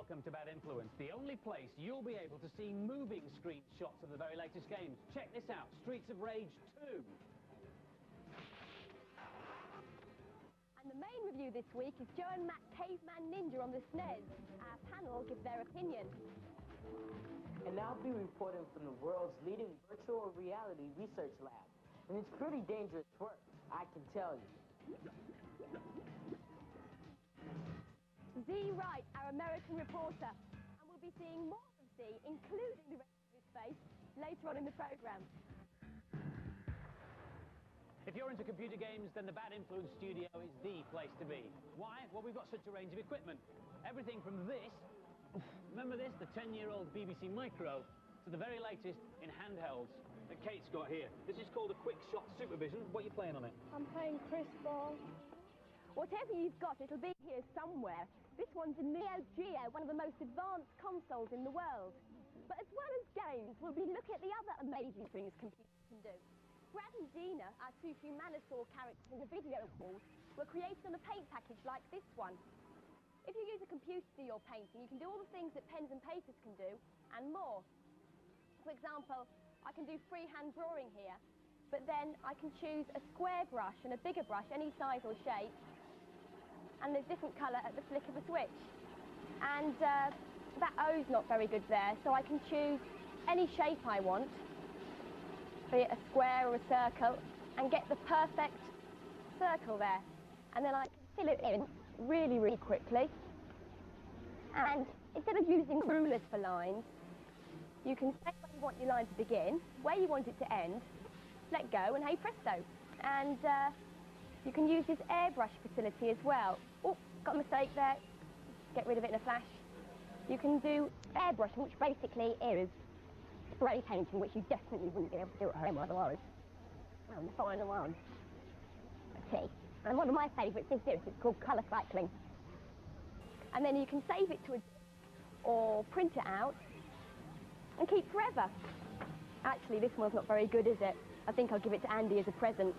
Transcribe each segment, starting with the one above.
welcome to Bad Influence, the only place you'll be able to see moving screenshots of the very latest games. Check this out, Streets of Rage 2. And the main review this week is Joe and Matt Caveman Ninja on the SNES. Our panel will give their opinion. And I'll be reporting from the world's leading virtual reality research lab. And it's pretty dangerous work, I can tell you. Z Wright, our American reporter, and we'll be seeing more of Z, including the rest of his face, later on in the programme. If you're into computer games, then the Bad Influence studio is the place to be. Why? Well, we've got such a range of equipment. Everything from this, remember this, the 10-year-old BBC Micro, to the very latest in handhelds that Kate's got here. This is called a Quick Shot Supervision. What are you playing on it? I'm playing Chris Ball. Whatever you've got, it'll be here somewhere. This one's a Neo Geo, one of the most advanced consoles in the world. But as well as games, we'll be looking at the other amazing things computers can do. Brad and Dina, our two Humanosaur characters in the video calls, were created on a paint package like this one. If you use a computer to do your painting, you can do all the things that pens and papers can do, and more. For example, I can do freehand drawing here, but then I can choose a square brush and a bigger brush, any size or shape, and there's different colour at the flick of a switch. And that O's not very good there, so I can choose any shape I want, be it a square or a circle, and get the perfect circle there. And then I can fill it in really, really quickly. And instead of using rulers for lines, you can say where you want your line to begin, where you want it to end, let go, and hey presto. And you can use this airbrush facility as well. Oh, got a mistake there. Get rid of it in a flash. You can do airbrushing, which basically is spray painting, which you definitely wouldn't be able to do at home otherwise. And the final one. Okay. And one of my favourites is this. It's called colour cycling. And then you can save it to a or print it out and keep forever. Actually, this one's not very good, is it? I think I'll give it to Andy as a present.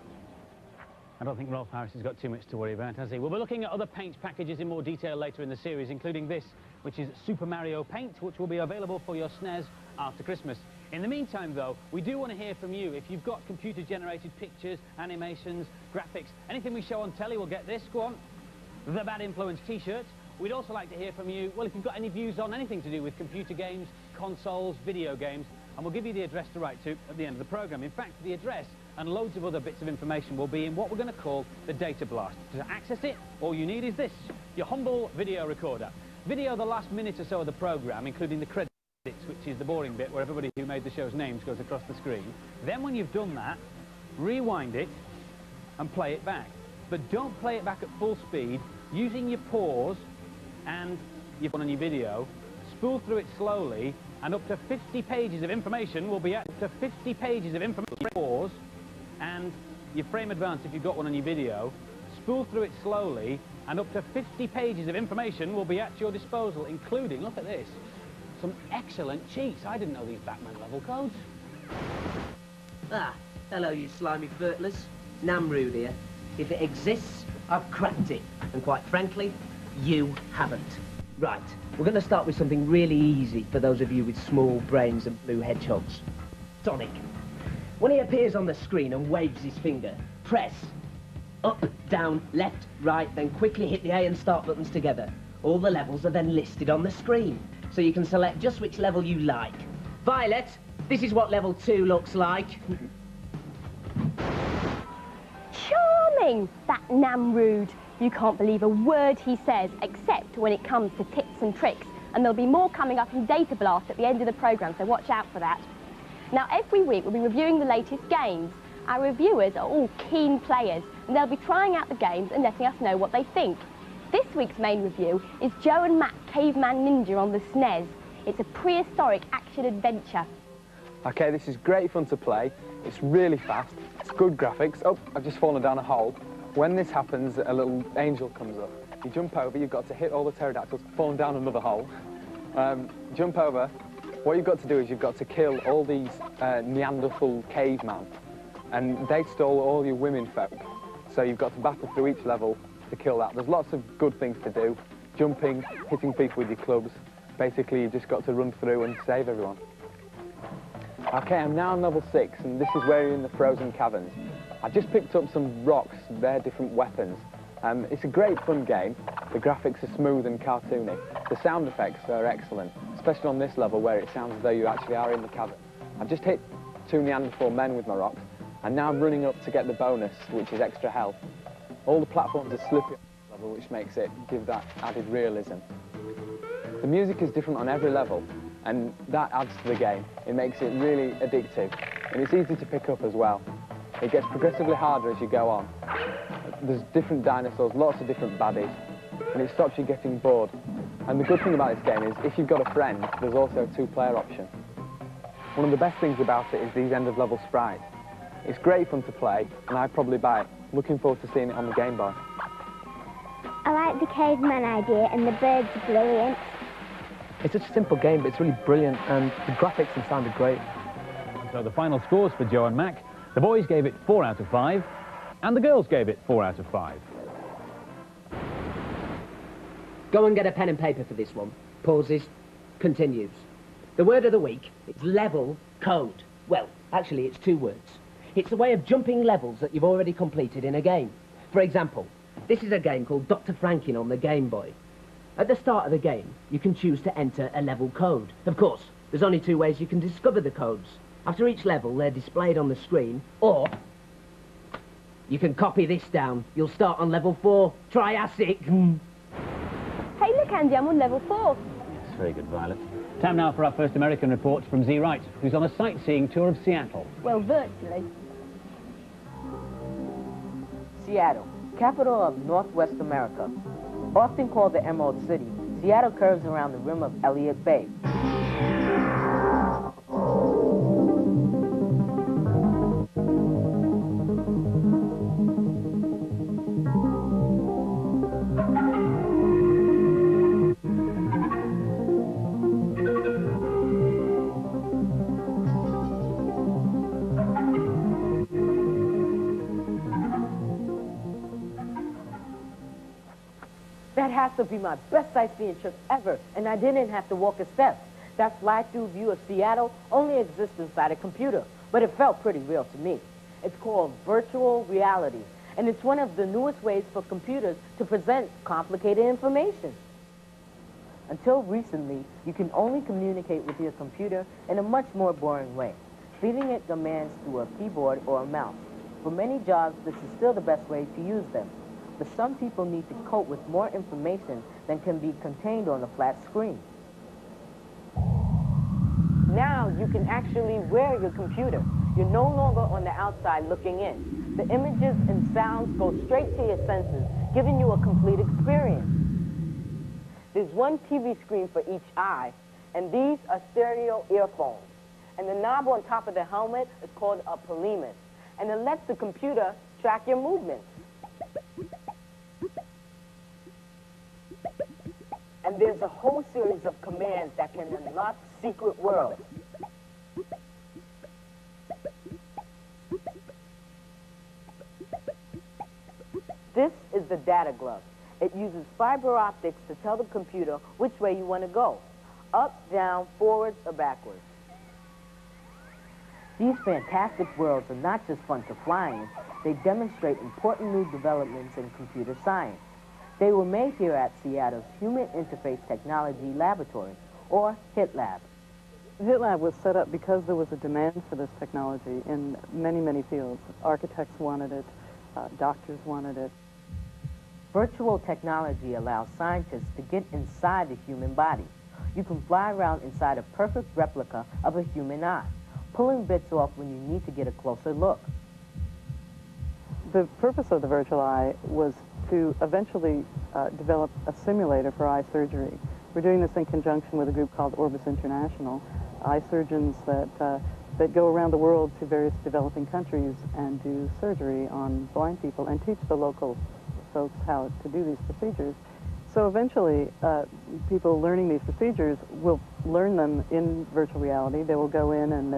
I don't think Rolf Harris has got too much to worry about, has he? We'll be looking at other paint packages in more detail later in the series, including this, which is Super Mario Paint, which will be available for your SNES after Christmas. In the meantime, though, we do want to hear from you. If you've got computer-generated pictures, animations, graphics, anything we show on telly, we'll get this. Go on. The Bad Influence T-shirt. We'd also like to hear from you, well, if you've got any views on anything to do with computer games, consoles, video games, and we'll give you the address to write to at the end of the programme. In fact, the address and loads of other bits of information will be in what we're going to call the data blast. To access it, all you need is this, your humble video recorder. Video the last minute or so of the programme, including the credits, which is the boring bit where everybody who made the show's names goes across the screen. Then when you've done that, rewind it and play it back. But don't play it back at full speed, using your pause and your phone on your video. Spool through it slowly, and up to 50 pages of information will be at up to 50 pages of information. Pause and your frame advance if you've got one on your video. Spool through it slowly, and up to 50 pages of information will be at your disposal, including, look at this, some excellent cheats. I didn't know these Batman level codes. Ah, hello you slimy furtlers. Namrud here. If it exists, I've cracked it. And quite frankly, you haven't. Right, we're going to start with something really easy for those of you with small brains and blue hedgehogs. Sonic. When he appears on the screen and waves his finger, press up, down, left, right, then quickly hit the A and start buttons together. All the levels are then listed on the screen, so you can select just which level you like. Violet, this is what level 2 looks like. Charming, that Namrud. You can't believe a word he says, except when it comes to tips and tricks. And there'll be more coming up in Data Blast at the end of the programme, so watch out for that. Now, every week we'll be reviewing the latest games. Our reviewers are all keen players, and they'll be trying out the games and letting us know what they think. This week's main review is Joe and Matt Caveman Ninja on the SNES. It's a prehistoric action-adventure. Okay, this is great fun to play. It's really fast. It's good graphics. Oh, I've just fallen down a hole. When this happens, a little angel comes up. You jump over, you've got to hit all the pterodactyls, falling down another hole. Jump over. What you've got to do is you've got to kill all these Neanderthal cavemen, and they stole all your women folk. So you've got to battle through each level to kill that. There's lots of good things to do. Jumping, hitting people with your clubs, Basically, you've just got to run through and save everyone. Okay, I'm now on level 6, and this is where you're in the frozen caverns. I just picked up some rocks, they're different weapons. It's a great fun game. The graphics are smooth and cartoony. The sound effects are excellent, especially on this level where it sounds as though you actually are in the cavern. I've just hit 2 Neanderthal men with my rocks, and now I'm running up to get the bonus, which is extra health. All the platforms are slippy on this level, which makes it give that added realism. The music is different on every level, and that adds to the game. It makes it really addictive, and it's easy to pick up as well. It gets progressively harder as you go on. There's different dinosaurs, lots of different baddies, and it stops you getting bored. And the good thing about this game is, if you've got a friend, there's also a 2-player option. One of the best things about it is these end-of-level sprites. It's great fun to play, and I'd probably buy it. Looking forward to seeing it on the Game Boy. I like the caveman idea, and the birds are brilliant. It's such a simple game, but it's really brilliant, and the graphics and sound are great. So the final scores for Joe and Mac. The boys gave it 4 out of 5, and the girls gave it 4 out of 5. Go and get a pen and paper for this one. Pauses. Continues. The word of the week is level code. Well, actually, it's 2 words. It's a way of jumping levels that you've already completed in a game. For example, this is a game called Dr. Franken on the Game Boy. At the start of the game, you can choose to enter a level code. Of course, there's only 2 ways you can discover the codes. After each level, they're displayed on the screen, or you can copy this down. You'll start on level 4, Triassic. Hey, look, Andy, I'm on level 4. Yes, very good, Violet. Time now for our first American report from Z Wright, who's on a sightseeing tour of Seattle. Well, virtually. Seattle, capital of Northwest America. Often called the Emerald City, Seattle curves around the rim of Elliott Bay. That has to be my best sightseeing trip ever, and I didn't have to walk a step. That fly-through view of Seattle only exists inside a computer, but it felt pretty real to me. It's called virtual reality, and it's one of the newest ways for computers to present complicated information. Until recently, you can only communicate with your computer in a much more boring way, feeding it commands through a keyboard or a mouse. For many jobs, this is still the best way to use them. But some people need to cope with more information than can be contained on a flat screen. Now you can actually wear your computer. You're no longer on the outside looking in. The images and sounds go straight to your senses, giving you a complete experience. There's one TV screen for each eye, and these are stereo earphones. And the knob on top of the helmet is called a polemus, and it lets the computer track your movements. And there's a whole series of commands that can unlock secret worlds. This is the data glove. It uses fiber optics to tell the computer which way you want to go, up, down, forwards, or backwards. These fantastic worlds are not just fun to fly in, they demonstrate important new developments in computer science. They were made here at Seattle's Human Interface Technology Laboratory, or HITLab. HITLab was set up because there was a demand for this technology in many, many fields. Architects wanted it, doctors wanted it. Virtual technology allows scientists to get inside the human body. You can fly around inside a perfect replica of a human eye, pulling bits off when you need to get a closer look. The purpose of the virtual eye was to eventually develop a simulator for eye surgery. We're doing this in conjunction with a group called Orbis International, eye surgeons that go around the world to various developing countries and do surgery on blind people and teach the local folks how to do these procedures. So eventually, people learning these procedures will learn them in virtual reality. They will go in and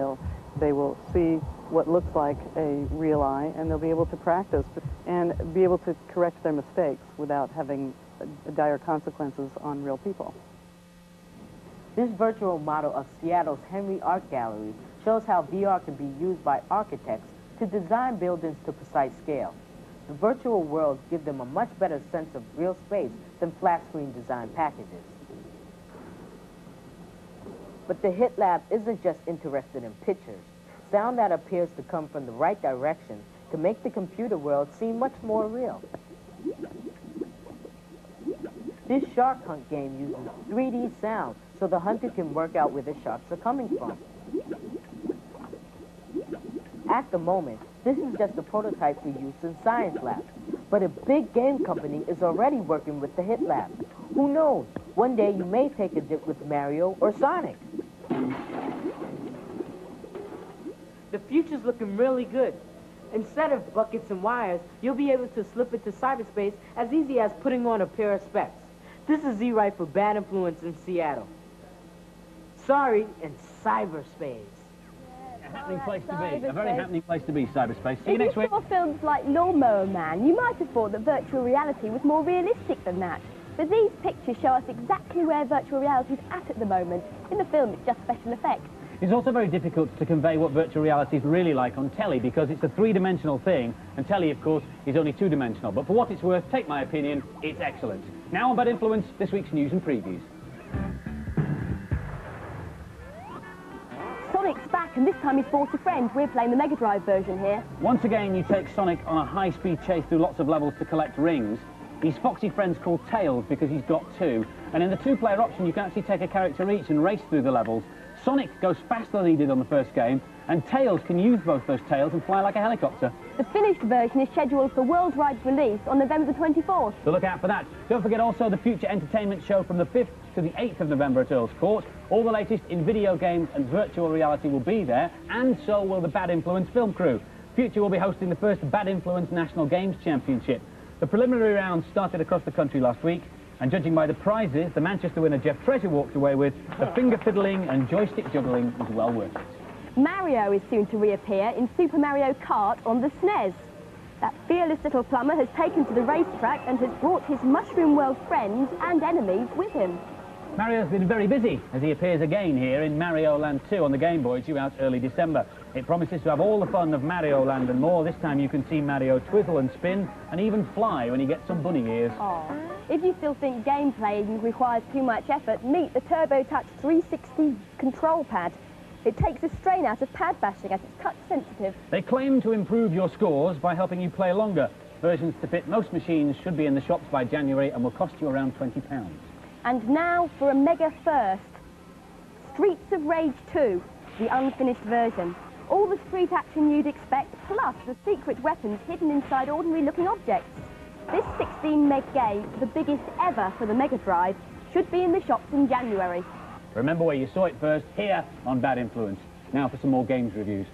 they will see what looks like a real eye, and they'll be able to practice and be able to correct their mistakes without having dire consequences on real people. This virtual model of Seattle's Henry Art Gallery shows how VR can be used by architects to design buildings to precise scale. The virtual worlds give them a much better sense of real space than flat-screen design packages. But the HIT Lab isn't just interested in pictures. Sound that appears to come from the right direction can make the computer world seem much more real. This shark hunt game uses 3D sound so the hunter can work out where the sharks are coming from. At the moment, this is just a prototype for use in science labs, but a big game company is already working with the HIT Lab. Who knows? One day you may take a dip with Mario or Sonic. The future's looking really good. Instead of buckets and wires, you'll be able to slip into cyberspace as easy as putting on a pair of specs. This is Z-Right for Bad Influence in Seattle. Sorry, in cyberspace. A happening place to be. A very happening place to be, cyberspace. See you next week. If you saw films like Lawnmower Man, you might have thought that virtual reality was more realistic than that. But these pictures show us exactly where virtual reality is at the moment. In the film, it's just special effects. It's also very difficult to convey what virtual reality is really like on telly because it's a three-dimensional thing, and telly, of course, is only two-dimensional. But for what it's worth, take my opinion, it's excellent. Now on Bad Influence, this week's news and previews. Sonic's back, and this time he's brought a friend. We're playing the Mega Drive version here. Once again, you take Sonic on a high-speed chase through lots of levels to collect rings. His foxy friend's called Tails because he's got two. And in the two-player option, you can actually take a character each and race through the levels. Sonic goes faster than he did on the first game, and Tails can use both those tails and fly like a helicopter. The finished version is scheduled for worldwide release on November the 24th. So look out for that. Don't forget also the Future Entertainment Show from the 5th to the 8th of November at Earl's Court. All the latest in video games and virtual reality will be there, and so will the Bad Influence film crew. Future will be hosting the first Bad Influence National Games Championship. The preliminary round started across the country last week, and judging by the prizes, the Manchester winner Jeff Treasure walked away with, the finger fiddling and joystick juggling was well worth it. Mario is soon to reappear in Super Mario Kart on the SNES. That fearless little plumber has taken to the racetrack and has brought his Mushroom World friends and enemies with him. Mario's been very busy as he appears again here in Mario Land 2 on the Game Boy, due out early December. It promises to have all the fun of Mario Land and more. This time you can see Mario twizzle and spin and even fly when he gets some bunny ears. Oh. If you still think gameplay requires too much effort, meet the Turbo Touch 360 control pad. It takes the strain out of pad bashing as it's touch sensitive. They claim to improve your scores by helping you play longer. Versions to fit most machines should be in the shops by January and will cost you around £20. And now for a mega first. Streets of Rage 2, the unfinished version. All the street action you'd expect, plus the secret weapons hidden inside ordinary-looking objects. This 16-meg game, the biggest ever for the Mega Drive, should be in the shops in January. Remember where you saw it first, here on Bad Influence. Now for some more games reviews.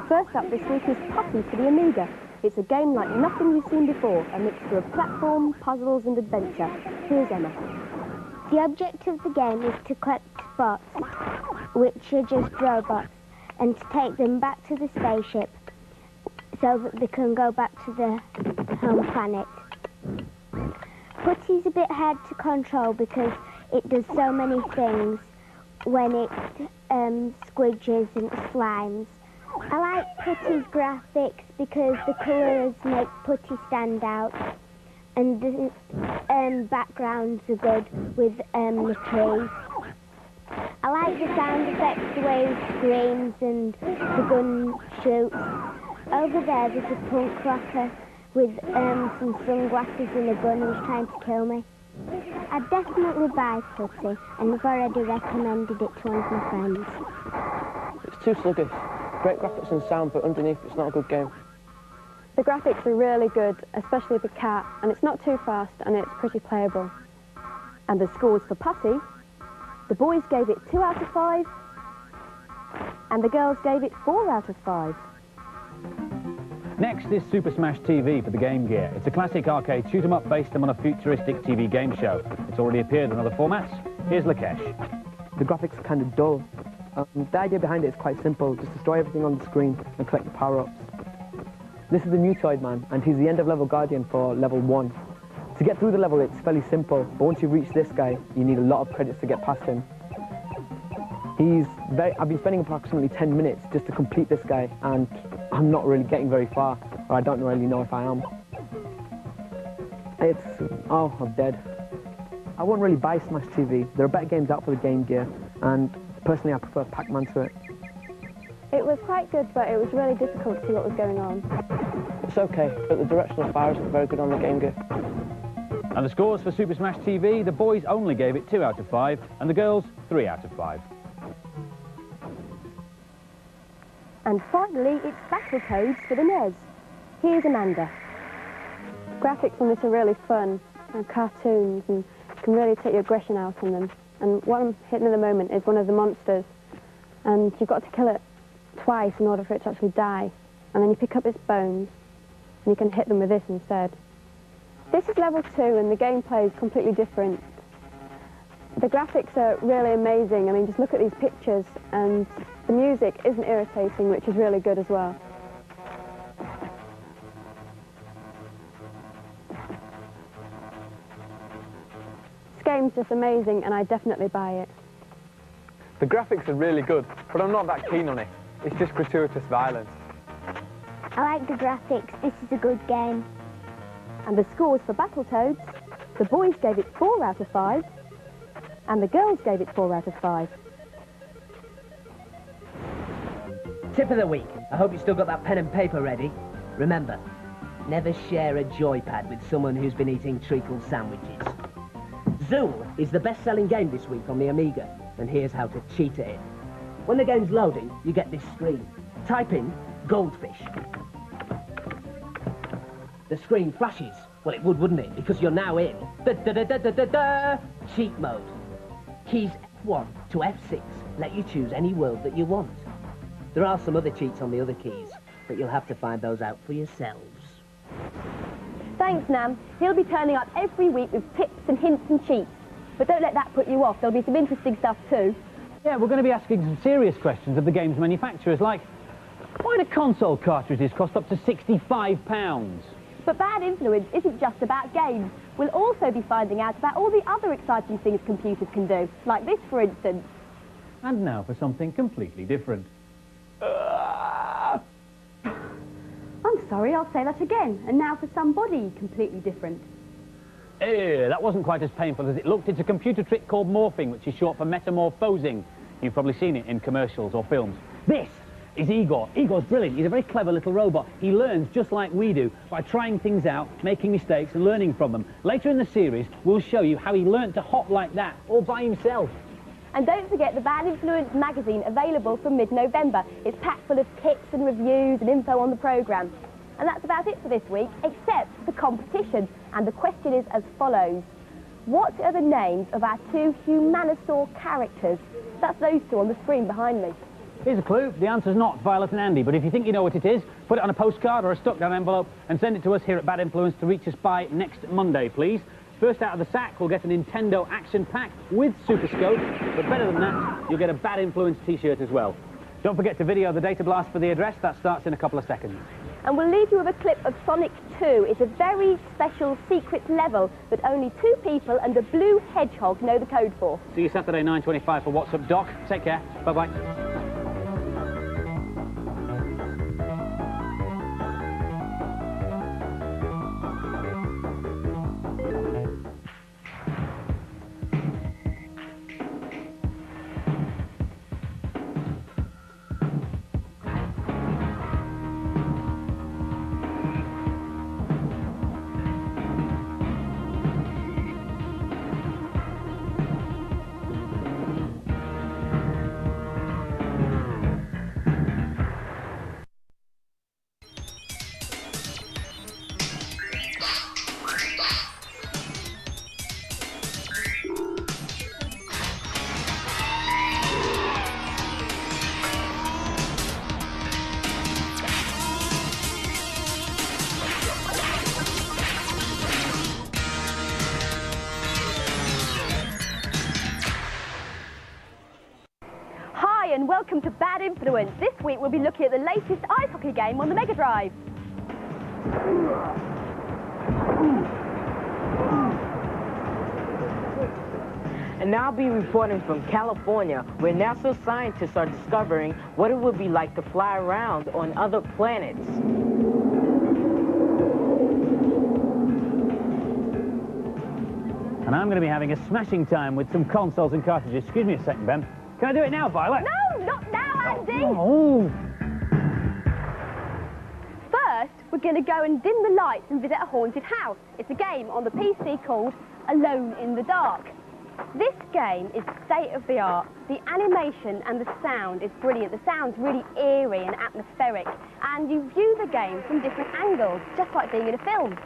First up this week is Puppy for the Amiga. It's a game like nothing you've seen before, a mixture of platform, puzzles and adventure. Here's Emma. The object of the game is to collect bots, which are just robots, and to take them back to the spaceship so that they can go back to their home planet. Putty's a bit hard to control because it does so many things when it squidges and slimes. I like Putty's graphics because the colours make Putty stand out, and the backgrounds are good with the trees. I like the sound effects, the way it screams and the gun shoots. Over there's a punk rocker with some sunglasses and a gun who's trying to kill me. I'd definitely buy Putty, and I've already recommended it to one of my friends. It's too sluggish. Great graphics and sound, but underneath it's not a good game. The graphics are really good, especially the cat, and it's not too fast and it's pretty playable. And the scores for Putty, the boys gave it 2 out of 5, and the girls gave it 4 out of 5. Next is Super Smash TV for the Game Gear. It's a classic arcade shoot-'em-up based on a futuristic TV game show. It's already appeared in other formats. Here's Lakesh. The graphics are kind of dull. The idea behind it is quite simple, just destroy everything on the screen and collect the power-ups. This is the Mutoid Man, and he's the end-of-level guardian for level 1. To get through the level, it's fairly simple, but once you reach this guy, you need a lot of credits to get past him. I've been spending approximately 10 minutes just to complete this guy, and I'm not really getting very far, or I don't really know if I am. Oh, I'm dead. I won't really buy Smash TV. There are better games out for the Game Gear, and personally I prefer Pac-Man to it. It was quite good, but it was really difficult to see what was going on. It's okay, but the directional fire isn't very good on the Game Gear. And the scores for Super Smash TV, the boys only gave it 2 out of 5, and the girls 3 out of 5. And finally, it's Battletoads for the NES. Here's Amanda. Graphics on this are really fun, and cartoons, and you can really take your aggression out on them. And what I'm hitting at the moment is one of the monsters, and you've got to kill it twice in order for it to actually die. And then you pick up its bones, and you can hit them with this instead. This is level 2, and the gameplay is completely different. The graphics are really amazing. I mean, just look at these pictures, and the music isn't irritating, which is really good as well. This game's just amazing, and I definitely buy it. The graphics are really good, but I'm not that keen on it. It's just gratuitous violence. I like the graphics. This is a good game. And the scores for Battletoads, the boys gave it 4 out of 5, and the girls gave it 4 out of 5. Tip of the week. I hope you still got that pen and paper ready. Remember, never share a joypad with someone who's been eating treacle sandwiches. Zool is the best-selling game this week on the Amiga, and here's how to cheat at it. When the game's loading, you get this screen. Type in goldfish. The screen flashes. Well, it would, wouldn't it? Because you're now in cheat mode. Keys F1 to F6 let you choose any world that you want. There are some other cheats on the other keys, but you'll have to find those out for yourselves. Thanks, Nam. He'll be turning up every week with tips and hints and cheats. But don't let that put you off. There'll be some interesting stuff too. Yeah, we're going to be asking some serious questions of the game's manufacturers, like, why do console cartridges cost up to £65? But Bad Influence isn't just about games. We'll also be finding out about all the other exciting things computers can do, like this, for instance. And now for something completely different. I'm sorry, I'll say that again. And now for somebody completely different. That wasn't quite as painful as it looked. It's a computer trick called morphing, which is short for metamorphosing. You've probably seen it in commercials or films. This is Igor. Igor's brilliant. He's a very clever little robot. He learns just like we do by trying things out, making mistakes and learning from them. Later in the series, we'll show you how he learnt to hop like that all by himself. And don't forget the Bad Influence magazine, available from mid-November. It's packed full of tips and reviews and info on the programme. And that's about it for this week, except the competition. And the question is as follows. What are the names of our 2 Humanosaur characters? That's those 2 on the screen behind me. Here's a clue. The answer's not Violet and Andy, but if you think you know what it is, put it on a postcard or a stuck-down envelope and send it to us here at Bad Influence to reach us by next Monday, please. First out of the sack, we'll get a Nintendo Action Pack with Super Scope, but better than that, you'll get a Bad Influence t-shirt as well. Don't forget to video the data blast for the address. That starts in a couple of seconds. And we'll leave you with a clip of Sonic 2. It's a very special secret level that only 2 people and a blue hedgehog know the code for. See you Saturday 9:25 for What's Up Doc. Take care. Bye-bye. And welcome to Bad Influence. This week we'll be looking at the latest ice hockey game on the Mega Drive. and I'll be reporting from California, where NASA scientists are discovering what it would be like to fly around on other planets. And I'm going to be having a smashing time with some consoles and cartridges. Excuse me a second, Ben. Can I do it now, Violet? No, not now, Andy! Oh. First, we're going to go and dim the lights and visit a haunted house. It's a game on the PC called Alone in the Dark. This game is state-of-the-art. The animation and the sound is brilliant. The sound's really eerie and atmospheric, and you view the game from different angles, just like being in a film.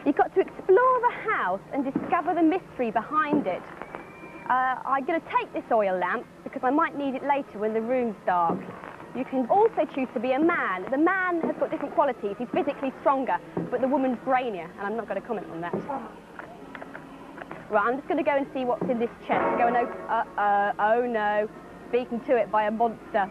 You've got to explore the house and discover the mystery behind it. I'm going to take this oil lamp because I might need it later when the room's dark. You can also choose to be a man. The man has got different qualities. He's physically stronger, but the woman's brainier, and I'm not going to comment on that. Right, I'm just going to go and see what's in this chest. Go and open... oh no, beaten to it by a monster.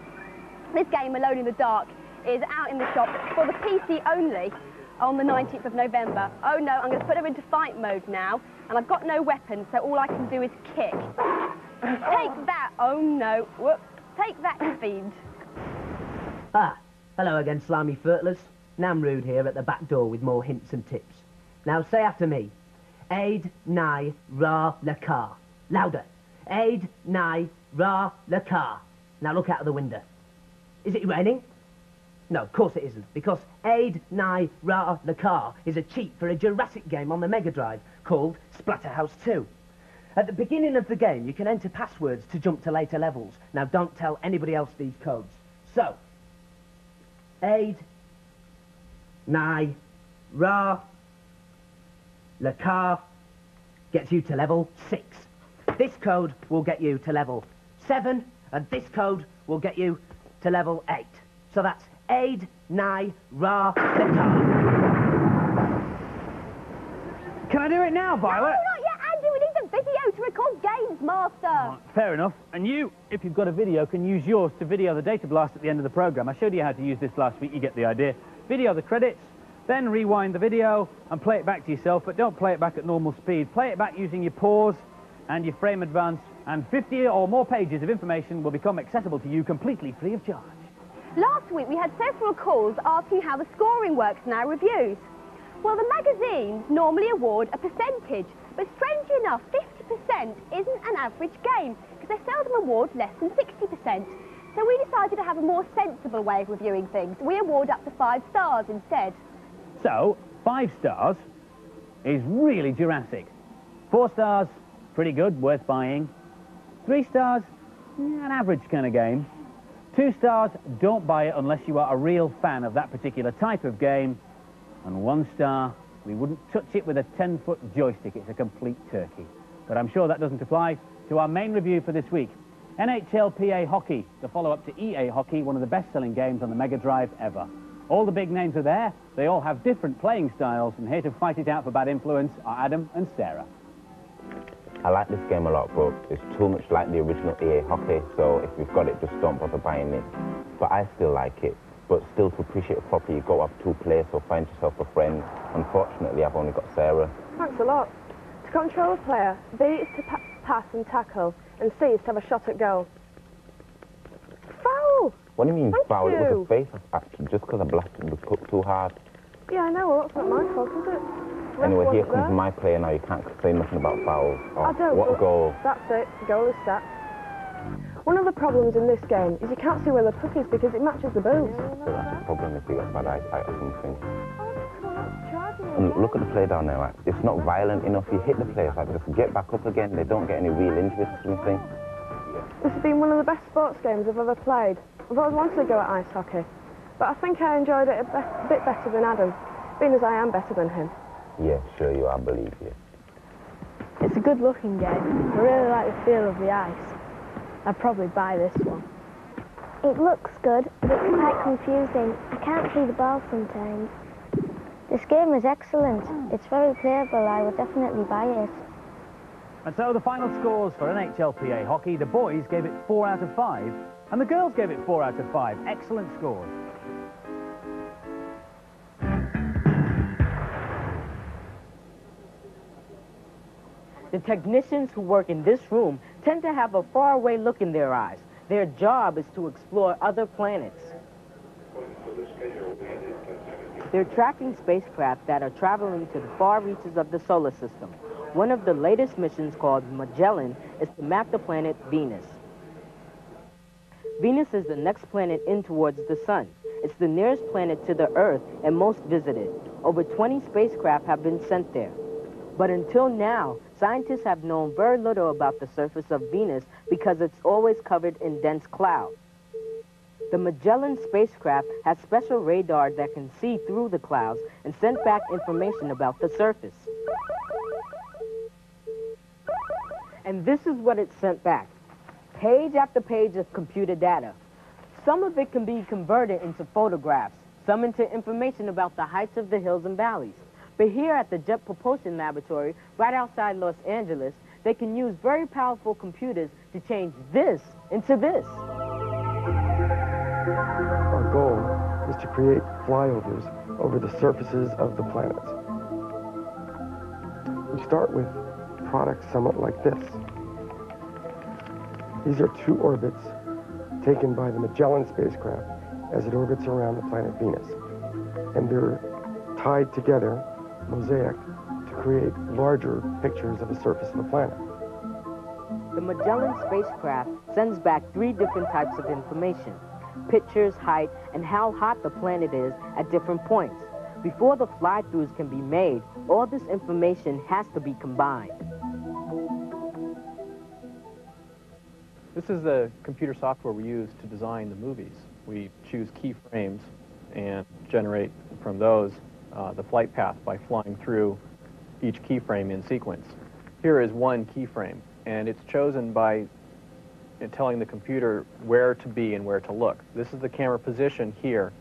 This game, Alone in the Dark, is out in the shop for the PC only on the 19th of November. Oh no, I'm going to put her into fight mode now, and I've got no weapon, so all I can do is kick. Take that! Oh no, whoop. Take that, you fiend. Ah, hello again, slimy furtlers. Namrud here at the back door with more hints and tips. Now say after me. Aid, nai, ra, lakar. Louder. Aid, nai, ra, lakar. Now look out of the window. Is it raining? No, of course it isn't, because Aid, nai, ra, lakar is a cheat for a Jurassic game on the Mega Drive called Splatterhouse 2. At the beginning of the game, you can enter passwords to jump to later levels. Now don't tell anybody else these codes. So, Aid, nai, ra, lakar gets you to level 6. This code will get you to level 7, and this code will get you to level 8. So that's Aid, nai, ra, lakar. Can I do it now, Violet? No, not yet, Andy. We need the video to record Games Master. Right, fair enough. And you, if you've got a video, can use yours to video the data blast at the end of the programme. I showed you how to use this last week. You get the idea. Video the credits, then rewind the video and play it back to yourself, but don't play it back at normal speed. Play it back using your pause and your frame advance, and 50 or more pages of information will become accessible to you completely free of charge. Last week we had several calls asking how the scoring works in our reviews. Well, the magazines normally award a percentage, but strangely enough, 50% isn't an average game, because they seldom award less than 60%. So we decided to have a more sensible way of reviewing things. We award up to 5 stars instead. So, 5 stars is really Jurassic. 4 stars, pretty good, worth buying. 3 stars, an average kind of game. 2 stars, don't buy it unless you are a real fan of that particular type of game. And 1 star, we wouldn't touch it with a 10-foot joystick. It's a complete turkey. But I'm sure that doesn't apply to our main review for this week. NHLPA Hockey, the follow-up to EA Hockey, one of the best-selling games on the Mega Drive ever. All the big names are there. They all have different playing styles, and here to fight it out for Bad Influence are Adam and Sarah. I like this game a lot, but it's too much like the original EA Hockey, so if you've got it, just don't bother buying it. But I still like it. But still, to appreciate it properly, you've got to have 2 players, so find yourself a friend. Unfortunately, I've only got Sarah. Thanks a lot. To control a player, B is to pass and tackle, and C is to have a shot at goal. Foul! What do you mean, Thank foul? you. It was a face action, just because I blasted the cup too hard. Yeah, I know, well, that's not my fault, is it? Anyway, here comes my player now. You can't say nothing about fouls. Oh, I don't. what a goal. That's it. Goal is set. One of the problems in this game is you can't see where the puck is because it matches the boots. So that's a problem if you got bad eyesight or something. And look at the play down there, like, it's not violent enough. You hit the players, like, just get back up again. They don't get any real injuries or something. This has been one of the best sports games I've ever played. I've always wanted to go at ice hockey, but I think I enjoyed it a bit better than Adam, being as I am better than him. Yeah, sure you are, I believe you. It's a good-looking game. I really like the feel of the ice. I'd probably buy this one. It looks good, but it's quite confusing. I can't see the ball sometimes. This game is excellent. It's very playable. I would definitely buy it. And so the final scores for NHLPA Hockey, the boys gave it 4 out of 5, and the girls gave it 4 out of 5. Excellent scores. The technicians who work in this room tend to have a faraway look in their eyes. Their job is to explore other planets. They're tracking spacecraft that are traveling to the far reaches of the solar system. One of the latest missions, called Magellan, is to map the planet Venus. Venus is the next planet in towards the sun. It's the nearest planet to the Earth and most visited. Over 20 spacecraft have been sent there. But until now, scientists have known very little about the surface of Venus because it's always covered in dense cloud. The Magellan spacecraft has special radar that can see through the clouds and send back information about the surface. And this is what it sent back. Page after page of computer data. Some of it can be converted into photographs, some into information about the heights of the hills and valleys. But here at the Jet Propulsion Laboratory, right outside Los Angeles, they can use very powerful computers to change this into this. Our goal is to create flyovers over the surfaces of the planets. We start with products somewhat like this. These are 2 orbits taken by the Magellan spacecraft as it orbits around the planet Venus. And they're tied together, mosaic, to create larger pictures of the surface of the planet. The Magellan spacecraft sends back 3 different types of information: pictures, height, and how hot the planet is at different points. Before the fly-throughs can be made, all this information has to be combined. This is the computer software we use to design the movies. We choose keyframes and generate from those the flight path by flying through each keyframe in sequence. Here is one keyframe, and it's chosen by telling the computer where to be and where to look. This is the camera position here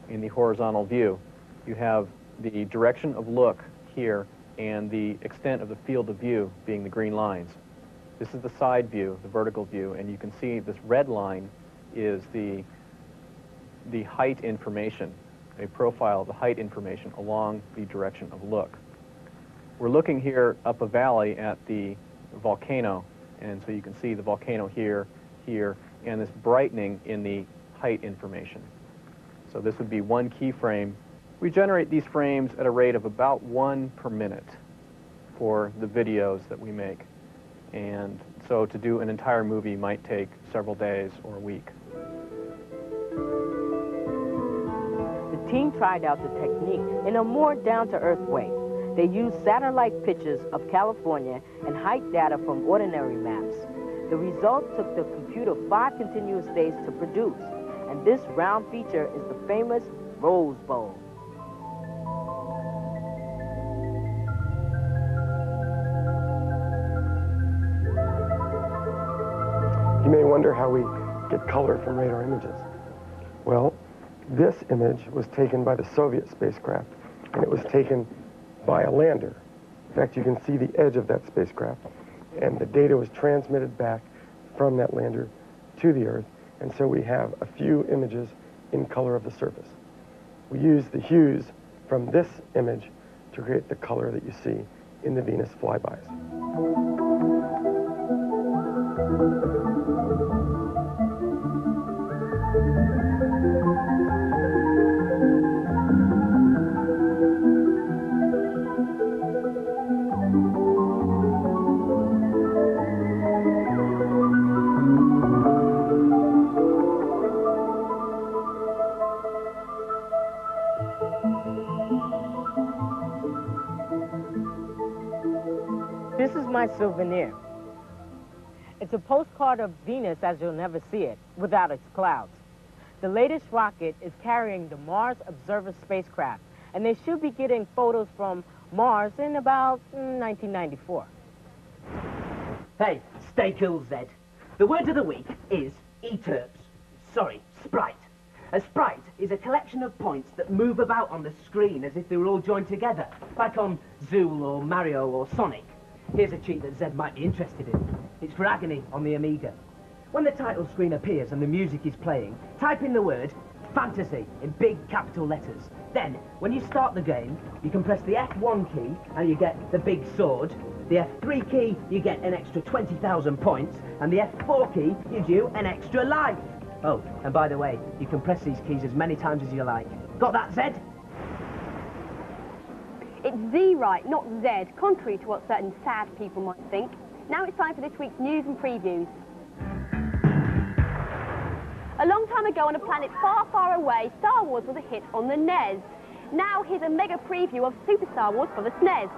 in the horizontal view. You have the direction of look here and the extent of the field of view being the green lines. This is the side view, the vertical view, and you can see this red line is the height information, a profile of the height information along the direction of look. We're looking here up a valley at the volcano, and so you can see the volcano here, here, and this brightening in the height information. So this would be one keyframe. We generate these frames at a rate of about 1 per minute for the videos that we make. And so to do an entire movie might take several days or a week. The team tried out the technique in a more down-to-earth way. They used satellite pictures of California and height data from ordinary maps. The result took the computer 5 continuous days to produce, and this round feature is the famous Rose Bowl. You may wonder how we get color from radar images. Well, this image was taken by the Soviet spacecraft, and it was taken by a lander. In fact, you can see the edge of that spacecraft, and the data was transmitted back from that lander to the Earth, and so we have a few images in color of the surface. We use the hues from this image to create the color that you see in the Venus flybys. This is my souvenir. It's a postcard of Venus as you'll never see it, without its clouds. The latest rocket is carrying the Mars Observer spacecraft, and they should be getting photos from Mars in about 1994. Hey, stay cool, Zed. The word of the week is ETERPS. Sorry, sprite. A sprite is a collection of points that move about on the screen as if they were all joined together, like on Zool or Mario or Sonic. Here's a cheat that Zed might be interested in. It's for Agony on the Amiga. When the title screen appears and the music is playing, type in the word fantasy in big capital letters. Then, when you start the game, you can press the F1 key and you get the big sword, the F3 key, you get an extra 20,000 points, and the F4 key gives you an extra life. Oh, and by the way, you can press these keys as many times as you like. Got that, Zed? It's Z right, not Z, contrary to what certain sad people might think. Now it's time for this week's news and previews. A long time ago on a planet far, far away, Star Wars was a hit on the NES. Now here's a mega preview of Super Star Wars for the SNES.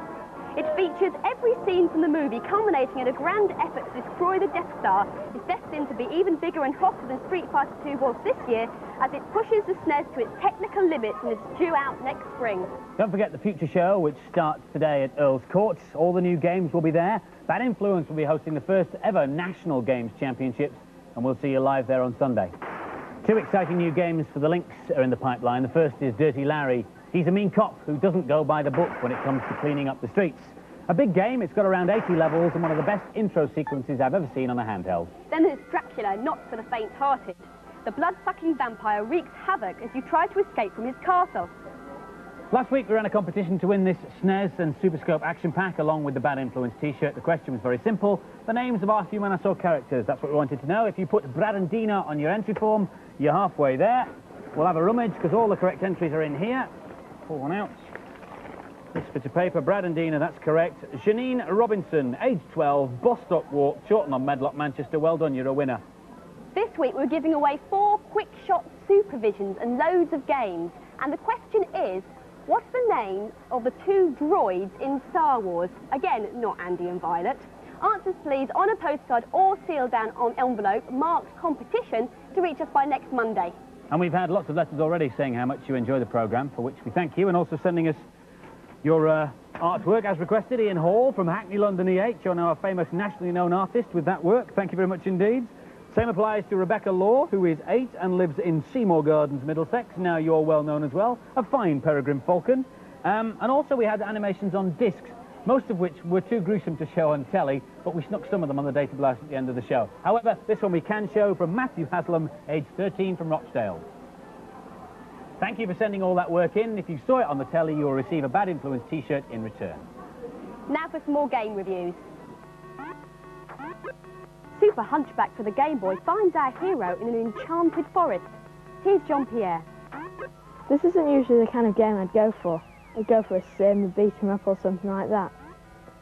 It features every scene from the movie culminating in a grand effort to destroy the Death Star. It's destined to be even bigger and hotter than Street Fighter II was this year as it pushes the SNES to its technical limits and is due out next spring. Don't forget the Future Show, which starts today at Earl's Court. All the new games will be there. Bad Influence will be hosting the first ever National Games Championships, and we'll see you live there on Sunday. Two exciting new games for the Lynx are in the pipeline. The first is Dirty Larry. He's a mean cop who doesn't go by the book when it comes to cleaning up the streets. A big game, it's got around 80 levels and one of the best intro sequences I've ever seen on a handheld. Then there's Dracula, not for the faint-hearted. The blood-sucking vampire wreaks havoc as you try to escape from his castle. Last week we ran a competition to win this SNES and Super Scope action pack along with the Bad Influence t-shirt. The question was very simple. The names of our few Man I Saw characters. That's what we wanted to know. If you put Brad and Dina on your entry form, you're halfway there. We'll have a rummage because all the correct entries are in here. Pull one out. This bit of paper, Brad and Dina, that's correct. Janine Robinson, age 12, Bostock Walk, Chawton-on-Medlock, Manchester. Well done, you're a winner. This week we're giving away 4 quick-shot supervisions and loads of games. And the question is, what's the name of the 2 droids in Star Wars? Again, not Andy and Violet. Answers please on a postcard or sealed down on envelope marked competition to reach us by next Monday. And we've had lots of letters already saying how much you enjoy the programme, for which we thank you, and also sending us your artwork as requested. Ian Hall from Hackney, London EH. You're now a famous nationally known artist with that work. Thank you very much indeed. Same applies to Rebecca Law, who is 8 and lives in Seymour Gardens, Middlesex. Now you're well known as well. A fine peregrine falcon. And also we had animations on discs, most of which were too gruesome to show on telly, but we snuck some of them on the data blast at the end of the show. However, this one we can show from Matthew Haslam, age 13, from Rochdale. Thank you for sending all that work in. If you saw it on the telly, you'll receive a Bad Influence t-shirt in return. Now for some more game reviews. Super Hunchback for the Game Boy finds our hero in an enchanted forest. Here's Jean-Pierre. This isn't usually the kind of game I'd go for. I'd go for a sim, a beat 'em up or something like that.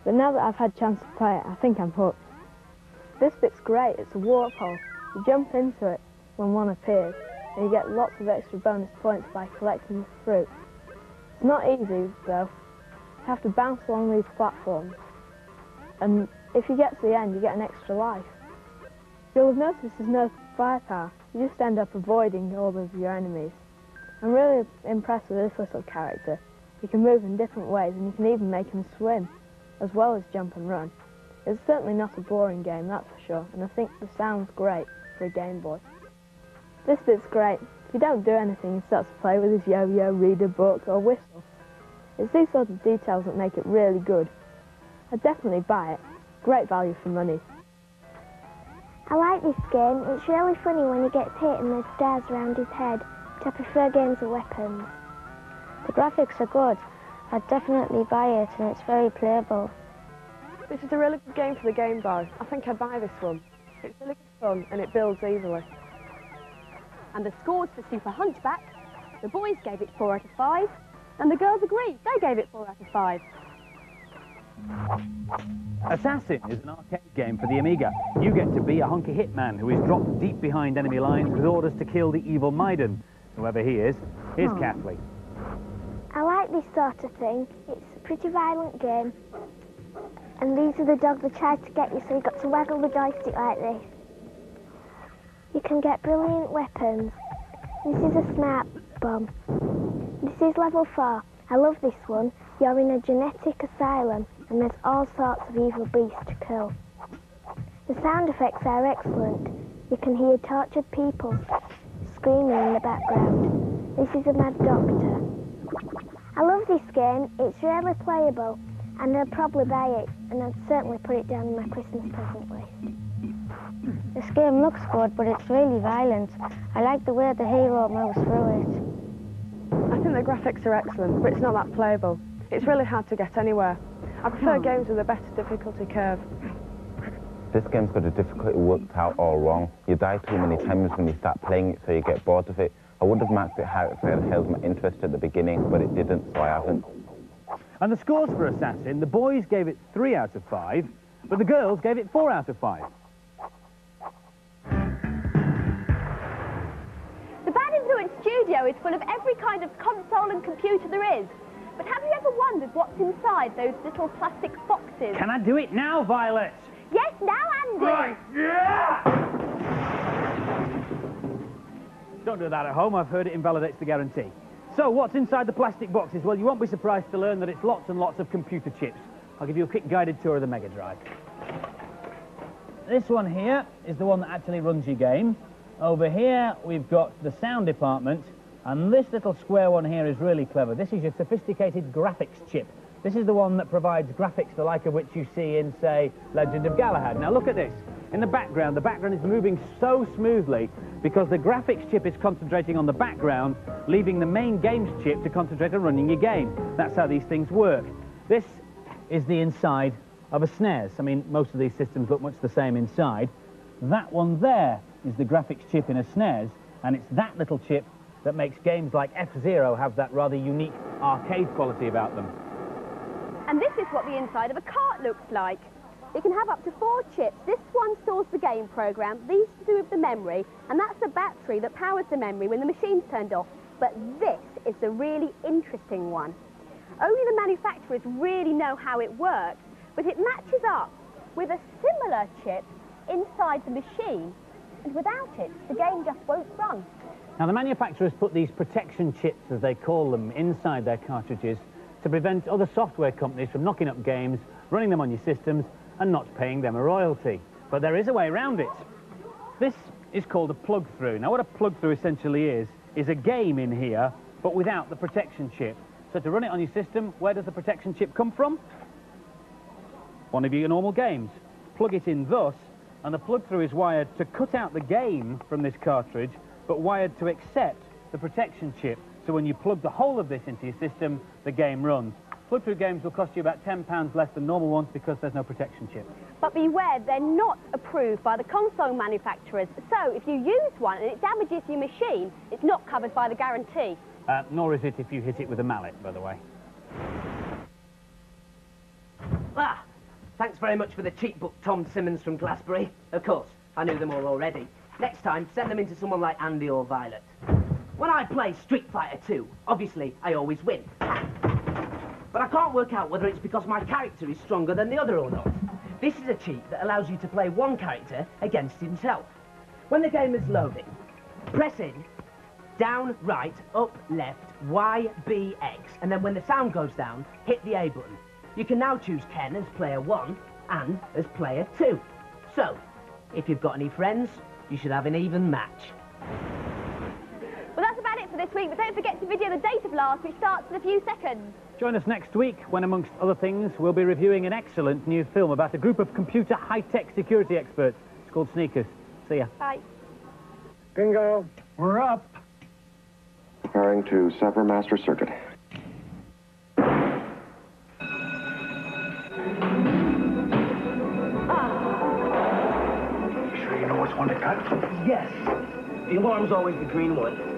But now that I've had a chance to play it, I think I'm hooked. This bit's great. It's a waterfall. You jump into it when one appears, and you get lots of extra bonus points by collecting the fruit. It's not easy, though. You have to bounce along these platforms, and if you get to the end, you get an extra life. You'll have noticed there's no firepower. You just end up avoiding all of your enemies. I'm really impressed with this little character. He can move in different ways, and you can even make him swim, as well as jump and run. It's certainly not a boring game, that's for sure, and I think the sound's great for a Game Boy. This bit's great. If you don't do anything, he starts to play with his yo-yo, read a book, or whistle. It's these sort of details that make it really good. I'd definitely buy it. Great value for money. I like this game. It's really funny when he gets hit and there's stars around his head, but I prefer games with weapons. The graphics are good. I'd definitely buy it, and it's very playable. This is a really good game for the Game Boy. I think I'd buy this one. It's really good fun and it builds easily. And the scores for Super Hunchback, the boys gave it 4 out of 5, and the girls agreed. They gave it 4 out of 5. Assassin is an arcade game for the Amiga. You get to be a hunky hitman who is dropped deep behind enemy lines with orders to kill the evil Maiden, whoever he is. Here's Kathleen. I like this sort of thing. It's a pretty violent game. And these are the dogs that tried to get you, so you've got to waggle the joystick like this. You can get brilliant weapons. This is a smart bomb. This is level 4. I love this one. You're in a genetic asylum, and there's all sorts of evil beasts to kill. The sound effects are excellent. You can hear tortured people screaming in the background. This is a mad doctor. I love this game. It's really playable, and I'd probably buy it, and I'd certainly put it down in my Christmas present list. This game looks good, but it's really violent. I like the way the hero moves through it. I think the graphics are excellent, but it's not that playable. It's really hard to get anywhere. I prefer games with a better difficulty curve. This game's got a difficulty worked out all wrong. You die too many times when you start playing it, so you get bored of it. I would have marked it higher if it had held my interest at the beginning, but it didn't, so I haven't. And the scores for Assassin, the boys gave it 3 out of 5, but the girls gave it 4 out of 5. The Bad Influence studio is full of every kind of console and computer there is. But have you ever wondered what's inside those little plastic boxes? Can I do it now, Violet? Yes, now, Andy! Right, yeah! Don't do that at home, I've heard it invalidates the guarantee. So, what's inside the plastic boxes? Well, you won't be surprised to learn that it's lots and lots of computer chips. I'll give you a quick guided tour of the Mega Drive. This one here is the one that actually runs your game. Over here, we've got the sound department, and this little square one here is really clever. This is your sophisticated graphics chip. This is the one that provides graphics the like of which you see in, say, Legend of Galahad. Now look at this. In the background is moving so smoothly because the graphics chip is concentrating on the background, leaving the main games chip to concentrate on running your game. That's how these things work. This is the inside of a SNES. I mean, most of these systems look much the same inside. That one there is the graphics chip in a SNES, and it's that little chip that makes games like F-Zero have that rather unique arcade quality about them. And this is what the inside of a cart looks like. It can have up to 4 chips. This one stores the game program, these 2 of the memory, and that's the battery that powers the memory when the machine's turned off. But this is the really interesting one. Only the manufacturers really know how it works, but it matches up with a similar chip inside the machine, and without it, the game just won't run. Now, the manufacturers put these protection chips, as they call them, inside their cartridges to prevent other software companies from knocking up games, running them on your systems, and not paying them a royalty. But there is a way around it. This is called a plug-through. Now, what a plug-through essentially is a game in here, but without the protection chip. So to run it on your system, where does the protection chip come from? One of your normal games. Plug it in thus, and the plug-through is wired to cut out the game from this cartridge, but wired to accept the protection chip. So when you plug the whole of this into your system, the game runs. Plug-through games will cost you about £10 less than normal ones because there's no protection chip. But beware, they're not approved by the console manufacturers. So if you use one and it damages your machine, it's not covered by the guarantee. Nor is it if you hit it with a mallet, by the way. Ah, thanks very much for the cheap book, Tom Simmons from Glassbury. Of course, I knew them all already. Next time, send them into someone like Andy or Violet. When I play Street Fighter 2, obviously, I always win. But I can't work out whether it's because my character is stronger than the other or not. This is a cheat that allows you to play one character against himself. When the game is loading, press in, down, right, up, left, Y, B, X, and then when the sound goes down, hit the A button. You can now choose Ken as player 1 and as player 2. So, if you've got any friends, you should have an even match. Well, that's about it for this week, but don't forget to video the date of last, which starts in a few seconds. Join us next week when, amongst other things, we'll be reviewing an excellent new film about a group of computer high-tech security experts. It's called Sneakers. See ya. Bye. Bingo. We're up. Preparing to sever master circuit. Sure you know which one to cut? Yes. The alarm's always the green one.